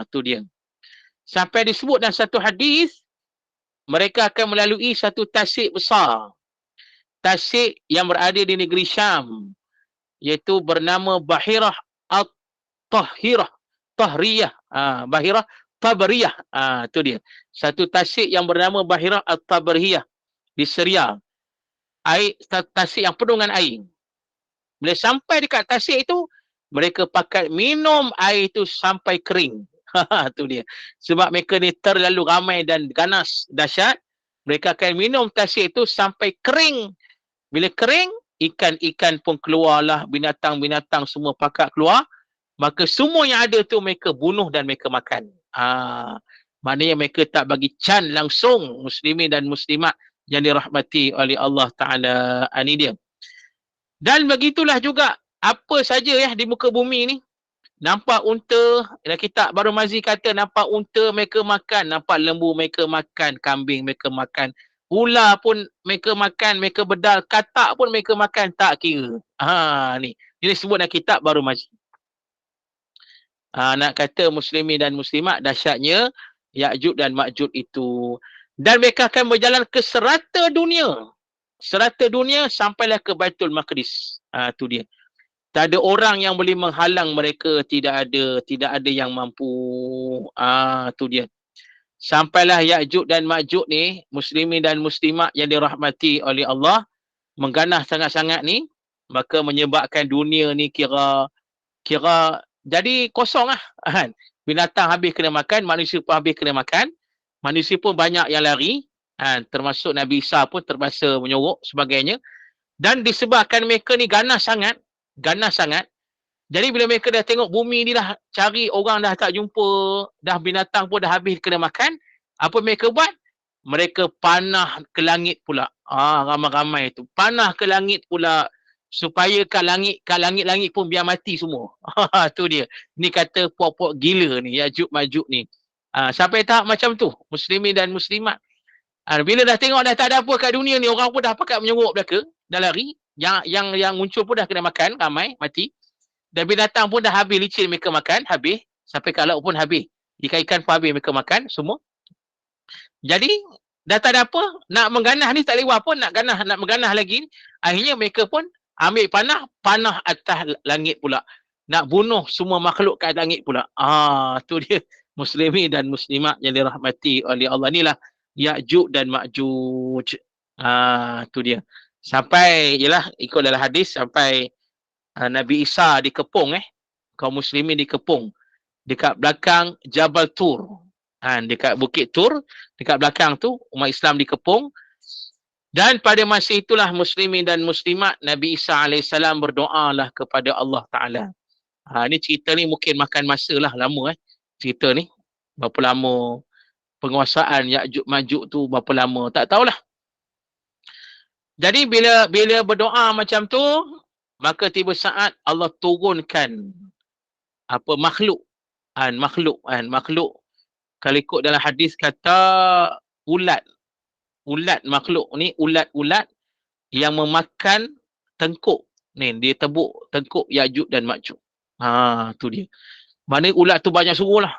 Tu dia. Sampai disebut dalam satu hadis, mereka akan melalui satu tasik besar. Tasik yang berada di negeri Syam. Iaitu bernama Bahirah At-Tahriyah. Bahirah Tabriyah. Tu dia. Satu tasik yang bernama Bahirah At-Tabriyah di Syria. Tasik yang penuh dengan air. Bila sampai dekat tasik itu, mereka pakai minum air itu sampai kering. Tu dia. Sebab mereka ni terlalu ramai dan ganas, dahsyat. Mereka akan minum tasik itu sampai kering. Bila kering, ikan-ikan pun keluarlah, binatang-binatang semua pakat keluar. Maka semua yang ada tu mereka bunuh dan mereka makan. Maknanya mereka tak bagi can langsung muslimin dan muslimat yang dirahmati oleh Allah Ta'ala. Ini dia. Dan begitulah juga apa saja di muka bumi ni. Nampak unta, dalam kitab Bahrul Mazi kata nampak unta mereka makan, nampak lembu mereka makan, kambing mereka makan, ular pun mereka makan, mereka bedal, katak pun mereka makan, tak kira. Ni. Ini disebut dalam kitab Bahrul Mazi. Nak kata muslimin dan muslimat dahsyatnya Ya'juj dan Ma'juj itu. Dan mereka akan berjalan ke serata dunia. serata dunia sampailah ke Baitul Maqdis. Tu dia. Tak ada orang yang boleh menghalang mereka, tidak ada yang mampu. Tu dia. Sampailah Ya'juj dan Ma'juj ni, muslimin dan muslimat yang dirahmati oleh Allah, mengganah sangat-sangat ni, maka menyebabkan dunia ni kira jadi kosong lah. Kan? Binatang habis kena makan, manusia pun habis kena makan, manusia pun banyak yang lari, termasuk Nabi Isa pun terpaksa menyorok sebagainya. Dan disebabkan mereka ni ganas sangat, jadi bila mereka dah tengok bumi ni dah cari orang dah tak jumpa, dah binatang pun dah habis kena makan, apa mereka buat? Mereka panah ke langit pula. Ramai-ramai tu. Panah ke langit pula supaya kat langit pun biar mati semua. Tu dia. Ni kata puak-puak gila ni, Ya'juj Ma'juj ni. Sampai tahap macam tu, muslimin dan muslimat. Bila dah tengok dah tak ada apa kat dunia ni, orang pun dah pakat menyorok belaka, dah lari. Yang muncul pun dah kena makan, ramai mati. Dan binatang pun dah habis, licin mereka makan, habis. Sampai kat laut pun habis. Ikan-ikan pun habis mereka makan, semua. Jadi, dah tak ada apa. Nak mengganah ni tak lewat pun, nak mengganah lagi. Akhirnya mereka pun ambil panah atas langit pula. Nak bunuh semua makhluk kat langit pula. Tu dia. Muslimin dan muslimat yang dirahmati oleh Allah. Inilah Ya'juj dan Ma'juj. Tu dia. Sampai, ialah ikut dalam hadis, sampai Nabi Isa dikepung, kaum muslimin dikepung dekat belakang Jabal Tur. Dekat Bukit Tur, dekat belakang tu umat Islam dikepung. Dan pada masa itulah muslimin dan muslimat, Nabi Isa AS berdoalah kepada Allah Ta'ala. Ni cerita ni mungkin makan masa lah, lama cerita ni. Berapa lama penguasaan Ya'juj Ma'juj tu, berapa lama, tak tahulah. Jadi bila berdoa macam tu, maka tiba saat Allah turunkan makhluk. Makhluk. Kalau ikut dalam hadis kata ulat makhluk ni, ulat yang memakan tengkuk. Ni dia tebuk tengkuk Ya'juj dan Ma'juj. Tu dia. Mana ulat tu banyak sungguh lah.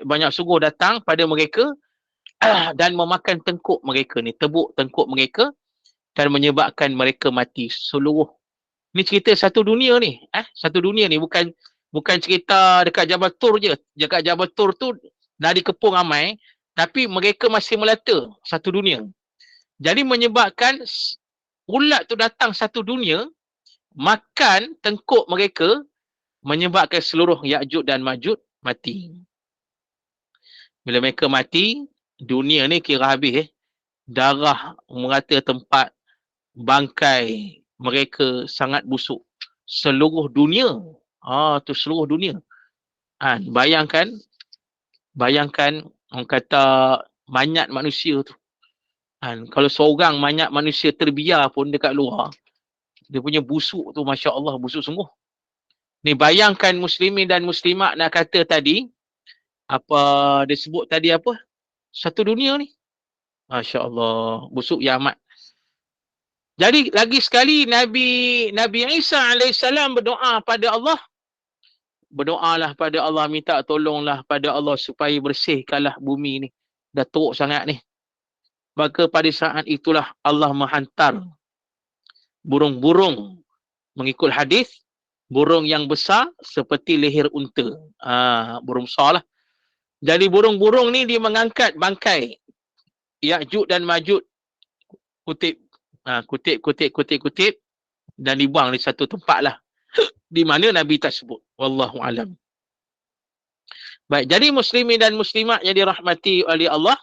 Banyak sungguh datang pada mereka dan memakan tengkuk mereka ni, tebuk tengkuk mereka dan menyebabkan mereka mati seluruh. Ni cerita satu dunia ni. Satu dunia ni, bukan cerita dekat Jabal Tur je. Dekat Jabal Tur tu dah dikepung ramai, tapi mereka masih melata satu dunia. Jadi menyebabkan ulat tu datang satu dunia, makan tengkuk mereka, menyebabkan seluruh Ya'juj dan Ma'juj mati. Bila mereka mati, dunia ni kira habis. Darah merata tempat, bangkai mereka sangat busuk. Seluruh dunia. Tu seluruh dunia. Bayangkan orang kata manyat manusia tu. Kalau seorang manyat manusia terbiar pun dekat luar, dia punya busuk tu, Masya Allah, busuk sungguh. Ni bayangkan muslimin dan muslimat nak kata tadi, apa dia sebut tadi apa? Satu dunia ni. Masya Allah, busuk ya amat. Jadi lagi sekali Nabi Isa AS berdoa pada Allah. Berdoalah pada Allah, minta tolonglah pada Allah supaya bersihkanlah bumi ni. Dah teruk sangat ni. Maka pada saat itulah Allah menghantar burung-burung, mengikut hadis, burung yang besar seperti leher unta. Burung besar lah. Jadi burung-burung ni dia mengangkat bangkai Ya'juj dan Ma'juj, kutip dan dibuang di satu tempat lah. Di mana Nabi tak sebut. Wallahu alam. Baik, jadi muslimin dan muslimat yang dirahmati oleh Allah,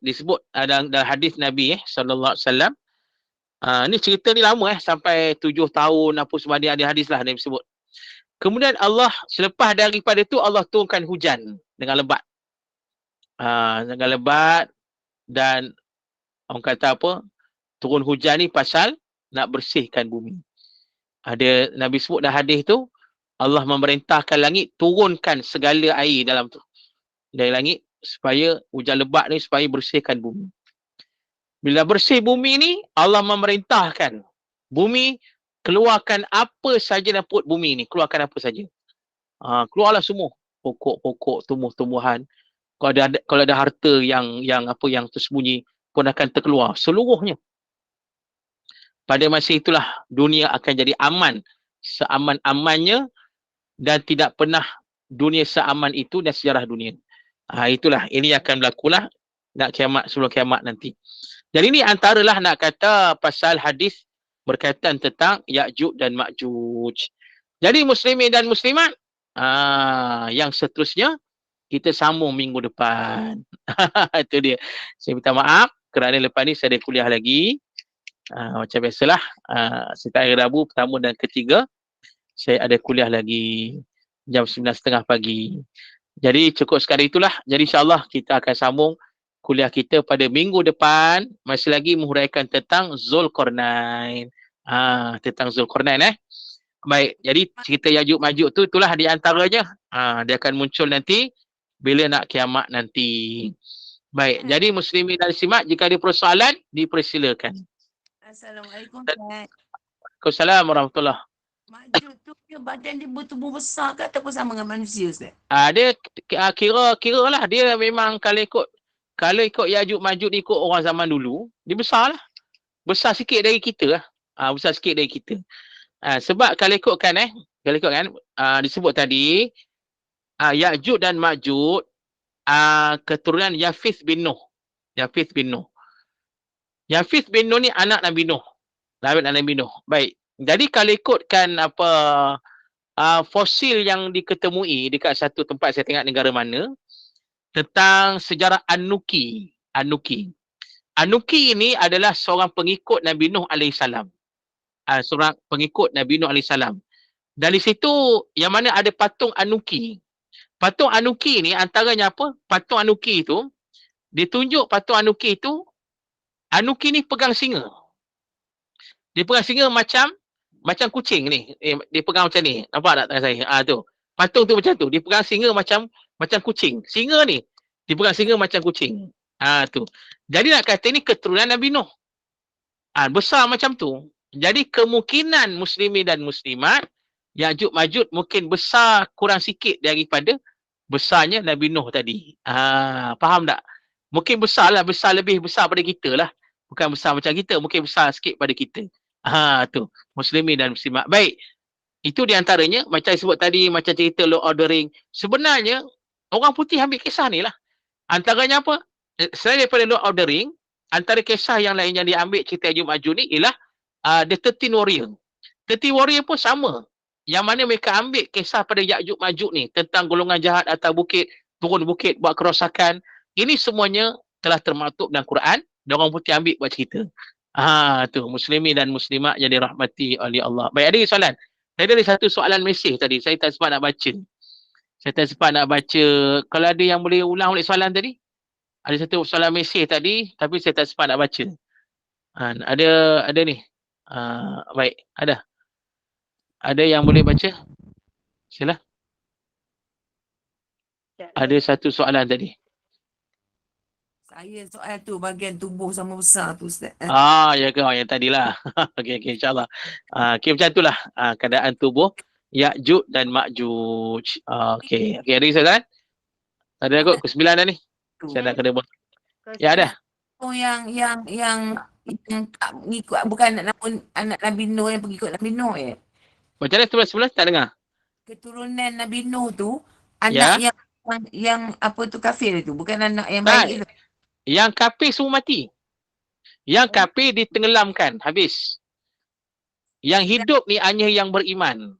disebut dalam hadis Nabi sallallahu alaihi wasallam. Ni cerita ni lama sampai 7 tahun apa sebagainya, ada hadis lah Nabi sebut. Kemudian Allah selepas daripada tu Allah turunkan hujan dengan lebat. Dengan lebat, dan orang kata apa? Turun hujan ni pasal nak bersihkan bumi. Ada Nabi sebut dah hadis tu, Allah memerintahkan langit turunkan segala air dalam tu dari langit supaya hujan lebat ni supaya bersihkan bumi. Bila bersih bumi ni, Allah memerintahkan bumi keluarkan apa saja dalam perut bumi ni, keluarkan apa saja. Keluarlah semua pokok-pokok, tumbuh-tumbuhan. Kalau ada harta yang tersembunyi, pun akan terkeluar seluruhnya. Pada masa itulah dunia akan jadi aman, seaman-amannya, dan tidak pernah dunia seaman itu dan sejarah dunia. Itulah, ini akan berlakulah nak kiamat, sebelum kiamat nanti. Jadi ini antaralah nak kata pasal hadis berkaitan tentang Ya'juj dan Ma'juj. Jadi muslimin dan muslimat, yang seterusnya kita sambung minggu depan. Itu dia. Saya minta maaf kerana lepas ni saya ada kuliah lagi. Macam biasalah, setiap hari Rabu pertama dan ketiga saya ada kuliah lagi jam 9.30 pagi. Jadi cukup sekali itulah. Jadi insyaAllah kita akan sambung kuliah kita pada minggu depan, masih lagi menghuraikan tentang Zulkarnain. Tentang Zulkarnain. Baik, jadi cerita Ya'juj Ma'juj tu itulah di antaranya. Dia akan muncul nanti bila nak kiamat nanti. Baik, jadi muslimin dan muslimat, jika ada persoalan dipersilakan. Assalamualaikum Ustaz. Waalaikumsalam warahmatullahi. Ma'juj tu dia badan dia bertubuh besar ke ataupun sama dengan manusia Ustaz? Dia kira lah, dia memang kalau ikut Ya'juj Ma'juj ikut orang zaman dulu, dia besar lah. Besar sikit dari kita lah. Besar sikit dari kita. Sebab kalau ikutkan disebut tadi Ya'juj dan Ma'juj keturunan Yafith bin Nuh. Yafith bin Nuh ni anak Nabi Nuh. Nabi Nuh. Baik. Jadi kalau ikutkan fosil yang diketemui dekat satu tempat, saya tengok negara mana, tentang sejarah An-Nuki. An-Nuki ini adalah seorang pengikut Nabi Nuh alaihissalam. Seorang pengikut Nabi Nuh alaihissalam. Dari situ yang mana ada patung An-Nuki. Patung An-Nuki ni antaranya apa? Patung An-Nuki itu ditunjuk, patung An-Nuki itu, An-Nuki ni pegang singa. Dia pegang singa macam kucing ni. Dia pegang macam ni. Nampak tak tangan saya? Tu. Patung tu macam tu. Dia pegang singa macam kucing. Singa ni dia pegang singa macam kucing. Tu. Jadi nak kata ni keturunan Nabi Nuh. Besar macam tu. Jadi kemungkinan muslimin dan muslimat Ya'juj Ma'juj mungkin besar kurang sikit daripada besarnya Nabi Nuh tadi. Faham tak? Mungkin besar lah, lebih besar pada kita lah. Bukan besar macam kita, mungkin besar sikit pada kita. Tu. Muslimin dan muslimat. Baik. Itu diantaranya, macam disebut tadi, macam cerita Lord of the Ring. Sebenarnya, orang putih ambil kisah ni lah. Antaranya apa? Selain daripada Lord of the Ring, antara kisah yang lain yang diambil cerita Ya'juj Ma'juj ni ialah The 13 Warrior. 13 Warrior pun sama. Yang mana mereka ambil kisah pada Ya'juj Ma'juj ni tentang golongan jahat atas bukit, turun bukit, buat kerosakan. Ini semuanya telah termaktub dalam Quran dan orang putih ambil buat cerita. Tu muslimin dan muslimat yang dirahmati oleh Allah. Baik, ada soalan. Saya ada satu soalan mesej tadi. Saya tak sempat nak baca. Kalau ada yang boleh ulang balik soalan tadi. Ada satu soalan mesej tadi tapi saya tak sempat nak baca. Ada ni. Baik, ada. Ada yang boleh baca? Sila. Ada satu soalan tadi. Saya soal tu bahagian tubuh sama besar tu Ustaz. Ya ke? Yang tadilah. Okey, insyaAllah. Okey, macam itulah keadaan tubuh Ya'juj dan Ma'juj. Okey, ada soalan? Ada kot, ke-9 dah ni. Saya nak kena buat. Ya, ada. Yang ngikut bukan anak Nabi Nuh yang pengikut Nabi Nuh ya. Macam mana sebelah tak dengar? Keturunan Nabi Nuh tu anak yang apa tu kafir itu, bukan anak yang baik itu. Yang kafir semua mati. Yang kafir ditenggelamkan habis. Yang hidup ni hanya yang beriman.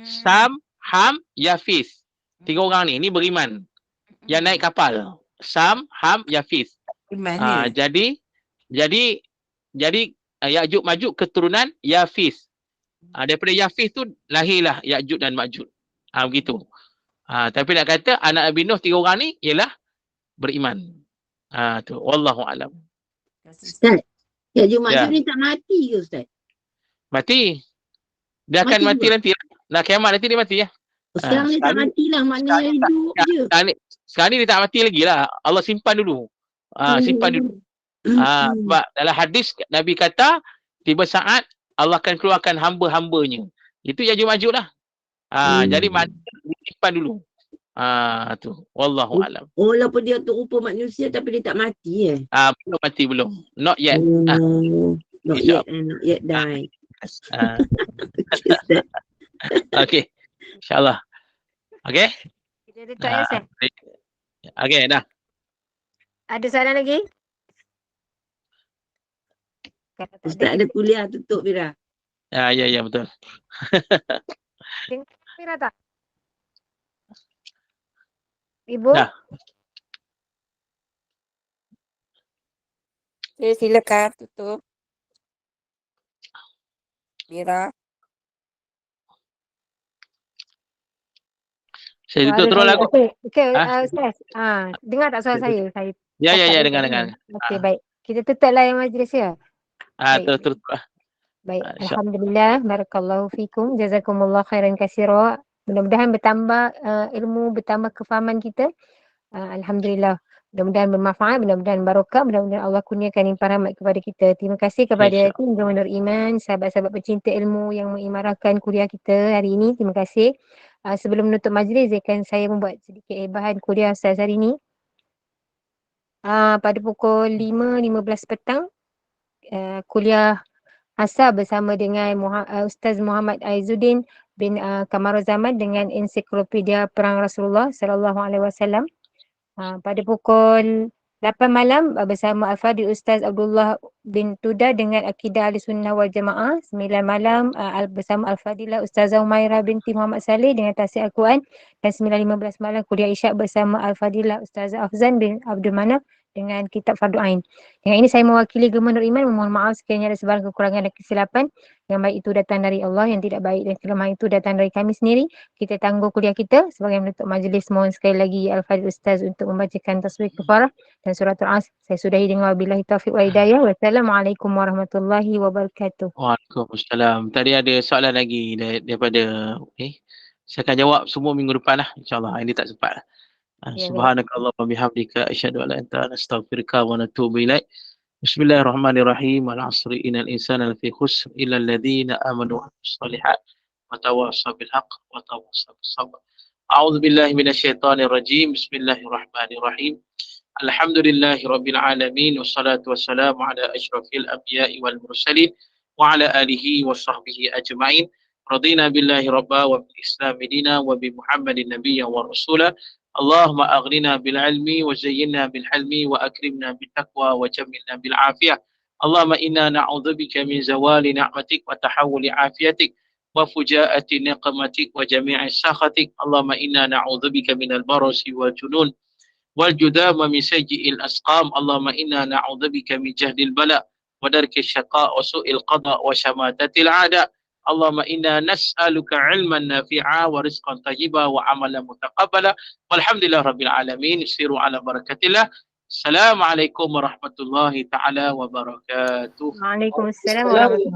Sam, Ham, Yafis. 3 orang ni beriman. Yang naik kapal. Sam, Ham, Yafis. Jadi Ya'juj Ma'juj keturunan Yafis. Daripada Yafis tu lahirlah Ya'juj dan Ma'juj. Begitu. Tapi nak kata anak Nabi Nuh 3 orang ni ialah beriman. Tu wallahu alam. Ustaz, Ya'juj Ma'juj ni tak mati ke Ustaz? Mati. Dia akan mati nanti. Nak kiamat nanti dia mati ya. Sekarang ni tak matilah, maknanya hidup je. Sekarang ni dia tak mati lagi lah. Allah simpan dulu. Simpan dulu. Sebab dalam hadis Nabi kata tiba saat Allah akan keluarkan hamba-hambanya. Itu Ya'juj Ma'juj lah. Jadi mati simpan dulu. Tu. Wallahu alam. Walaupun dia tu rupa manusia tapi dia tak mati Belum mati belum. Not yet. Not insya- yet not yet die. Ah, Okay, Ustaz. Okey. InsyaAllah. Okey. Kita tutup ya, Ustaz. Okey, dah. Ada soalan lagi? Kalau tak Ustaz ada kuliah tutup Fira. Ya, betul. dengar Fira tak? Ibu? Dah. Silakan tutup. Mira. Saya tutup terus lah. Okey, Ha? Ustaz. Dengar tak soalan saya? Saya Ya, dengar. Okey, baik. Kita tutuplah yang majlis ya. Baik. Terus lah. Baik, InsyaAllah. alhamdulillah, barakallahu fikum, jazakumullah khairan katsira. Mudah-mudahan bertambah ilmu, bertambah kefahaman kita. Alhamdulillah. Mudah-mudahan bermanfaat, mudah-mudahan barokah, mudah-mudahan Allah kurniakan limpahan rahmat kepada kita. Terima kasih kepada tim Gema Nur Iman, sahabat-sahabat pencinta ilmu yang mengimarahkan kuliah kita hari ini. Terima kasih. Sebelum menutup majlis, saya membuat sedikit bahan kuliah Ustaz hari ini. Pada pukul 5.15 petang, kuliah Asar bersama dengan Ustaz Muhammad Aizuddin bin Kamaruzaman dengan ensiklopedia Perang Rasulullah sallallahu alaihi wasallam. Pada pukul 8 malam bersama Al-Fadhil Ustaz Abdullah bin Tuda dengan Akidah Ahlussunnah wal Jamaah. 9 malam bersama Al-Fadhilah Ustazah Umairah binti Muhammad Saleh dengan tafsir Al-Quran. Dan 9.15 malam kuliah Isyak bersama Al-Fadhilah Ustazah Afzan bin Abdul Manaf dengan kitab Fardu Ain. Dengan ini saya mewakili Gema Nur Iman memohon maaf sekiranya ada sebarang kekurangan dan kesilapan. Yang baik itu datang dari Allah, yang tidak baik dan kelemahan itu datang dari kami sendiri. Kita tangguh kuliah kita. Sebagai menutup majlis, mohon sekali lagi Al-Fadhil Ustaz untuk membacakan tasbih kafarah dan suratul Asr. Saya sudahi dengan wabillahi taufiq wa hidayah. Wassalamualaikum warahmatullahi wabarakatuh. Waalaikumsalam. Tadi ada soalan lagi daripada saya akan jawab semua minggu depan lah. InsyaAllah. Ini tak sempat lah. Subhanakallah wa bihamdika asyhadu an la ilaha illa anta astaghfiruka wa atubu ilaik. Bismillahirrahmanirrahim. Wal 'asri innal insana lafi khusr illa alladhina amanu wa amilus solihat wa tawassaw bil haqq wa tawassaw bis sabr. A'udzu billahi minasyaitonir rajim. Bismillahirrahmanirrahim. Alhamdulillahirabbil alamin wassalatu wassalamu ala asyrafil anbiya'i wal mursalin wa ala alihi wa sahbihi ajma'in. Radina billahi rabba wa bil islam dina wa bi Muhammadin nabiyyan wa rasula. Allahumma aghnina bil ilmi wa zayyinna bil hilmi wa akrimna bit taqwa wa jammilna bil afiyah. Allahumma inna na'udzubika min zawali ni'matik wa tahawuli afiyatik wa fujaati niqmatik wa jami'i sakhatik. Allahumma inna na'udzubika minal barasi wal junun wal judam wa min sayyi'il asqam. Allahumma inna na'udzubika min jahdil bala wa darki syaqa wa su'il qada wa syamatatil a'da. Allahumma inna nas'aluka ilman nafi'a wa rizqan tayyiba wa amalan mutaqabbala. Walhamdulillah rabbil alamin. Siru ala barakatillah. Assalamualaikum warahmatullahi ta'ala wabarakatuh. Waalaikumsalam warahmatullahi wabarakatuh.